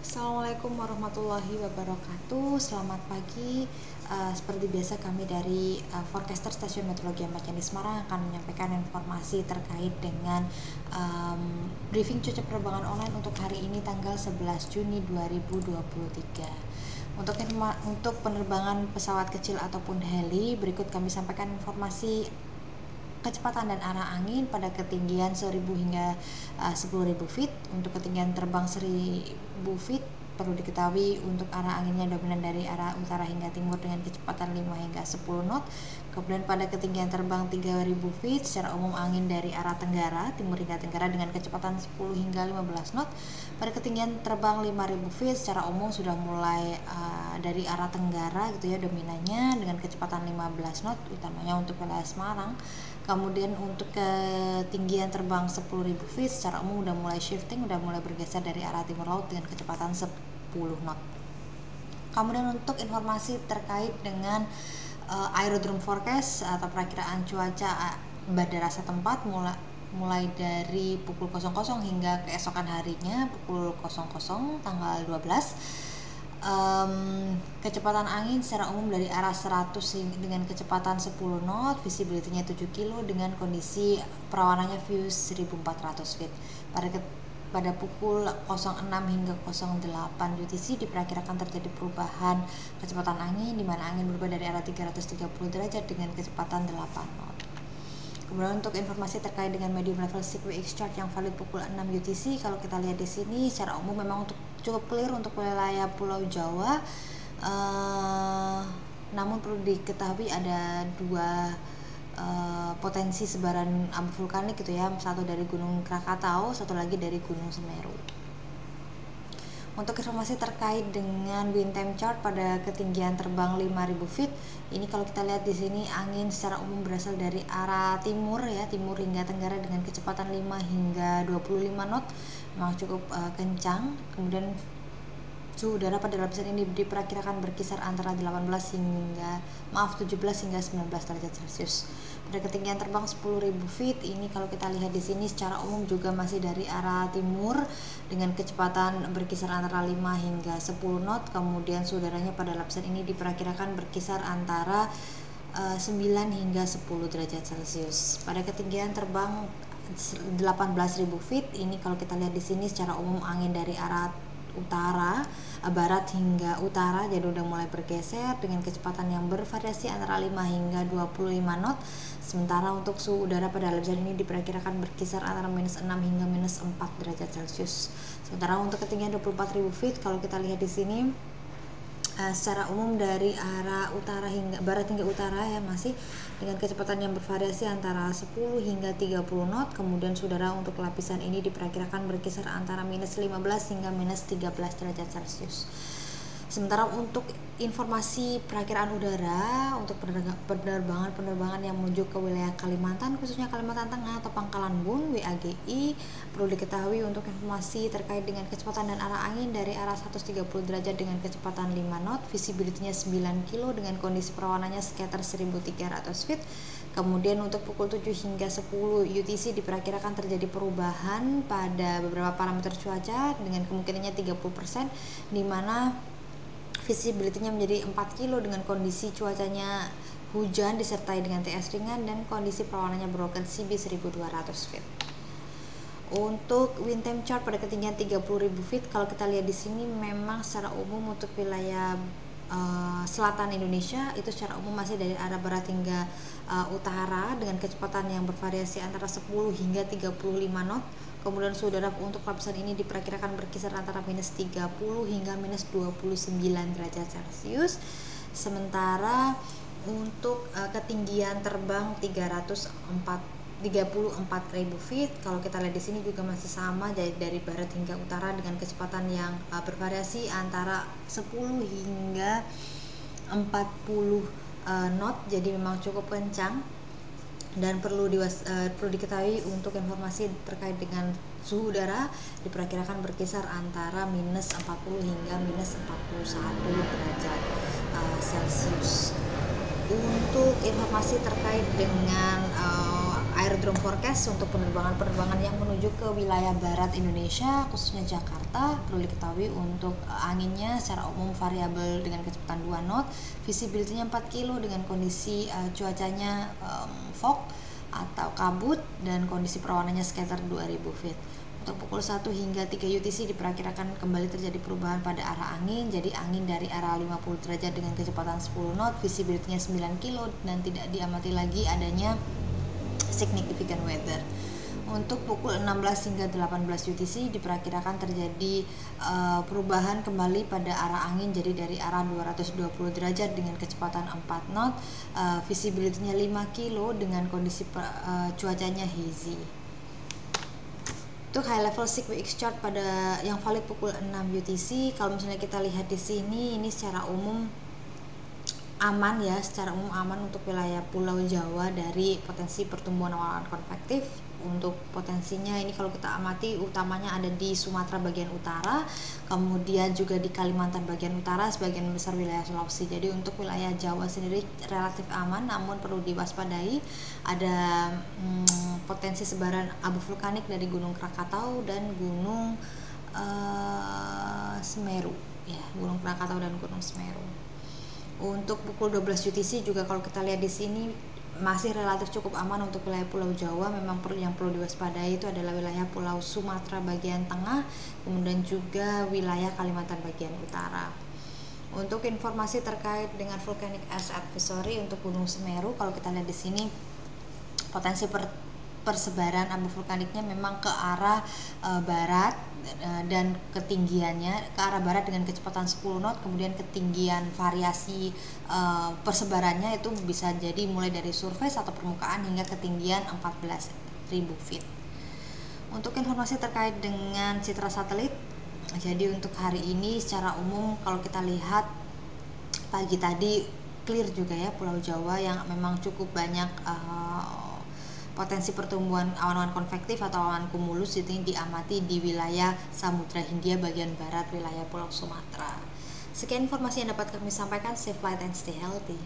Assalamualaikum warahmatullahi wabarakatuh. Selamat pagi. Seperti biasa kami dari Forecaster Stasiun Meteorologi Ahmad Yani Semarang akan menyampaikan informasi terkait dengan briefing cuaca penerbangan online untuk hari ini tanggal 11 Juni 2023. Untuk penerbangan pesawat kecil ataupun heli, berikut kami sampaikan informasi kecepatan dan arah angin pada ketinggian 1000 hingga 10.000 feet. Untuk ketinggian terbang 1000 feet perlu diketahui untuk arah anginnya dominan dari arah utara hingga timur dengan kecepatan 5 hingga 10 knot. Kemudian pada ketinggian terbang 3000 feet secara umum angin dari arah tenggara, timur hingga tenggara dengan kecepatan 10 hingga 15 knot. Pada ketinggian terbang 5000 feet secara umum sudah mulai dari arah tenggara gitu ya dominannya dengan kecepatan 15 knot utamanya untuk wilayah Semarang. Kemudian untuk ketinggian terbang 10.000 feet secara umum udah mulai shifting, udah mulai bergeser dari arah timur laut dengan kecepatan 10 knot. Kemudian untuk informasi terkait dengan aerodrome forecast atau perakiraan cuaca bandara setempat mulai dari pukul 00 hingga keesokan harinya pukul 00 tanggal 12. Kecepatan angin secara umum dari arah 100 dengan kecepatan 10 knot, visibility-nya 7 kilo dengan kondisi perawanannya view 1400 feet. Pada pukul 06 hingga 08 UTC diperkirakan terjadi perubahan kecepatan angin di mana angin berubah dari arah 330 derajat dengan kecepatan 8 knot. Kemudian untuk informasi terkait dengan medium level CQX chart yang valid pukul 6 UTC, kalau kita lihat di sini secara umum memang untuk cukup clear untuk wilayah Pulau Jawa. Namun perlu diketahui ada dua potensi sebaran abu vulkanik gitu ya, satu dari Gunung Krakatau, satu lagi dari Gunung Semeru. Untuk informasi terkait dengan wind time chart pada ketinggian terbang 5000 feet, ini kalau kita lihat di sini angin secara umum berasal dari arah timur ya, timur hingga tenggara dengan kecepatan 5 hingga 25 knot, memang cukup kencang. Kemudian suhu udara pada lapisan ini diperkirakan berkisar antara 17 hingga 19 derajat Celcius. Pada ketinggian terbang 10.000 feet ini kalau kita lihat di sini secara umum juga masih dari arah timur dengan kecepatan berkisar antara 5 hingga 10 knot. Kemudian suhu udaranya pada lapisan ini diperkirakan berkisar antara 9 hingga 10 derajat Celcius. Pada ketinggian terbang 18.000 feet ini kalau kita lihat di sini secara umum angin dari arah utara, barat hingga utara jadi udah mulai bergeser dengan kecepatan yang bervariasi antara 5 hingga 25 knot. Sementara untuk suhu udara pada lapisan ini diperkirakan berkisar antara -6 hingga -4 derajat Celcius. Sementara untuk ketinggian 24.000 feet kalau kita lihat di sini secara umum dari arah utara hingga barat hingga utara ya masih dengan kecepatan yang bervariasi antara 10 hingga 30 knot. Kemudian saudara untuk lapisan ini diperkirakan berkisar antara -15 hingga -13 derajat Celcius. Sementara untuk informasi perakiraan udara untuk penerbangan yang menuju ke wilayah Kalimantan, khususnya Kalimantan Tengah atau Pangkalan Bun WAGI, perlu diketahui untuk informasi terkait dengan kecepatan dan arah angin dari arah 130 derajat dengan kecepatan 5 knot, visibility-nya 9 kilo dengan kondisi perawanannya sekitar 1300 feet. Kemudian untuk pukul 7 hingga 10 UTC diperkirakan terjadi perubahan pada beberapa parameter cuaca dengan kemungkinannya 30%, di mana visibility-nya menjadi 4 kilo dengan kondisi cuacanya hujan disertai dengan TS ringan dan kondisi perawanannya berokan CB 1200 feet. Untuk wind time chart pada ketinggian 30.000 feet kalau kita lihat di sini memang secara umum untuk wilayah selatan Indonesia itu secara umum masih dari arah barat hingga utara dengan kecepatan yang bervariasi antara 10 hingga 35 knot. Kemudian suhu udara untuk lapisan ini diperkirakan berkisar antara -30 hingga -29 derajat Celcius. Sementara untuk ketinggian terbang 34.000 feet kalau kita lihat di sini juga masih sama dari barat hingga utara dengan kecepatan yang bervariasi antara 10 hingga 40 knot, jadi memang cukup kencang. Dan perlu diketahui untuk informasi terkait dengan suhu udara diperkirakan berkisar antara -40 hingga -41 derajat Celcius. Untuk informasi terkait dengan aerodrome forecast untuk penerbangan-penerbangan yang menuju ke wilayah barat Indonesia, khususnya Jakarta. Perlu diketahui untuk anginnya secara umum variabel dengan kecepatan 2 knot, visibility-nya 4 kilo dengan kondisi cuacanya fog atau kabut dan kondisi perawanannya sekitar 2000 feet. Untuk pukul 1 hingga 3 UTC diperkirakan kembali terjadi perubahan pada arah angin. Jadi angin dari arah 50 derajat dengan kecepatan 10 knot, visibility-nya 9 kilo dan tidak diamati lagi adanya significant weather. Untuk pukul 16 hingga 18 UTC diperkirakan terjadi perubahan kembali pada arah angin, jadi dari arah 220 derajat dengan kecepatan 4 knot, visibility-nya 5 kilo dengan kondisi cuacanya hazy. Untuk high level CQX chart pada yang valid pukul 6 UTC, kalau misalnya kita lihat di sini, ini secara umum aman ya, secara umum aman untuk wilayah Pulau Jawa dari potensi pertumbuhan awan konvektif. Untuk potensinya ini kalau kita amati utamanya ada di Sumatera bagian utara, kemudian juga di Kalimantan bagian utara, sebagian besar wilayah Sulawesi. Jadi untuk wilayah Jawa sendiri relatif aman, namun perlu diwaspadai ada potensi sebaran abu vulkanik dari Gunung Krakatau dan Gunung Semeru ya, Gunung Krakatau dan Gunung Semeru. Untuk pukul 12 UTC juga kalau kita lihat di sini masih relatif cukup aman untuk wilayah Pulau Jawa. Memang yang perlu diwaspadai itu adalah wilayah Pulau Sumatera bagian tengah, kemudian juga wilayah Kalimantan bagian utara. Untuk informasi terkait dengan volcanic ash advisory untuk Gunung Semeru, kalau kita lihat di sini potensi persebaran abu vulkaniknya memang ke arah barat dan ketinggiannya ke arah barat dengan kecepatan 10 knot, kemudian ketinggian variasi persebarannya itu bisa jadi mulai dari surface atau permukaan hingga ketinggian 14.000 feet. Untuk informasi terkait dengan citra satelit, jadi untuk hari ini secara umum kalau kita lihat pagi tadi clear juga ya Pulau Jawa yang memang cukup banyak potensi pertumbuhan awan-awan konvektif atau awan kumulus itu diamati di wilayah Samudra Hindia bagian barat wilayah Pulau Sumatera. Sekian informasi yang dapat kami sampaikan. Stay flight and stay healthy.